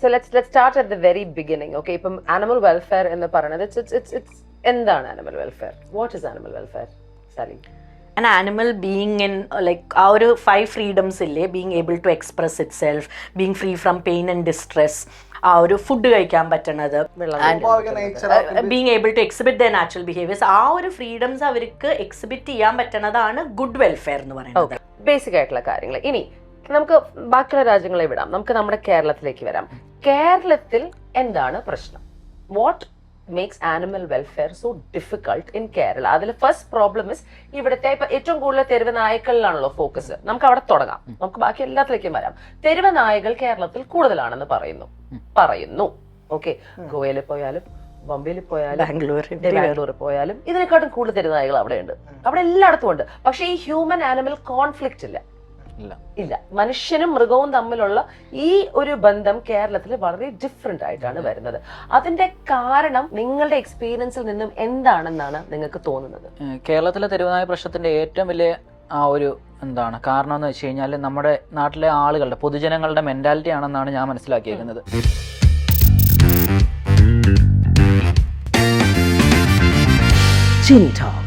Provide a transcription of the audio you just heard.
So let's start at the very beginning. Okay, ഇപ്പം animal welfare എന്ന് പറയുന്നത് it's എന്താണ് animal welfare? What is animal welfare, Sally? An animal being in like our 5 freedoms ille, being able to express itself, being free from pain and distress, ആ ഒരു food കഴിക്കാൻ പറ്റണത്, being able to exhibit the natural behaviours, ആ ഒരു freedoms അവർക്ക് exhibit ചെയ്യാൻ പറ്റുന്നതാണ് good welfare എന്ന് പറയുന്നത്. ബേസിക് ആയിട്ടുള്ള കാര്യങ്ങൾ. ഇനി നമുക്ക് ബാക്കിയുള്ള രാജ്യങ്ങളെ വിടാം, നമുക്ക് നമ്മുടെ കേരളത്തിലേക്ക് വരാം. കേരളത്തിൽ എന്താണ് പ്രശ്നം? What makes animal welfare so difficult in Kerala? അതിൽ ഫസ്റ്റ് പ്രോബ്ലം ഇസ് ഇവിടുത്തെ ഇപ്പൊ ഏറ്റവും കൂടുതൽ തെരുവ് നായ്ക്കളിലാണല്ലോ ഫോക്കസ്. നമുക്ക് അവിടെ തുടങ്ങാം, നമുക്ക് ബാക്കി എല്ലാത്തിലേക്കും വരാം. തെരുവ് നായകൾ കേരളത്തിൽ കൂടുതലാണെന്ന് പറയുന്നു. ഓക്കെ, ഗോവയിൽ പോയാലും ബോംബെയിൽ പോയാലും ബാംഗ്ലൂർ പോയാലും ഇതിനെക്കാട്ടും കൂടുതൽ തെരുവ് നായകൾ അവിടെയുണ്ട്, അവിടെ എല്ലായിടത്തും ഉണ്ട്. പക്ഷെ ഈ ഹ്യൂമൻ ആനിമൽ കോൺഫ്ലിക്റ്റ് ഇല്ല. മനുഷ്യനും മൃഗവും തമ്മിലുള്ള ഈ ഒരു ബന്ധം കേരളത്തിൽ വളരെ ഡിഫറെന്റ് ആയിട്ടാണ് വരുന്നത്. അതിന്റെ കാരണം നിങ്ങളുടെ എക്സ്പീരിയൻസിൽ നിന്നും എന്താണെന്നാണ് നിങ്ങൾക്ക് തോന്നുന്നത്? കേരളത്തിലെ തെരുവുനായ പ്രശ്നത്തിന്റെ ഏറ്റവും വലിയ ആ ഒരു കാരണം എന്ന് വെച്ച് കഴിഞ്ഞാൽ നമ്മുടെ നാട്ടിലെ ആളുകളുടെ പൊതുജനങ്ങളുടെ മെന്റാലിറ്റി ആണെന്നാണ് ഞാൻ മനസ്സിലാക്കിയിരിക്കുന്നത്. Genie Talk.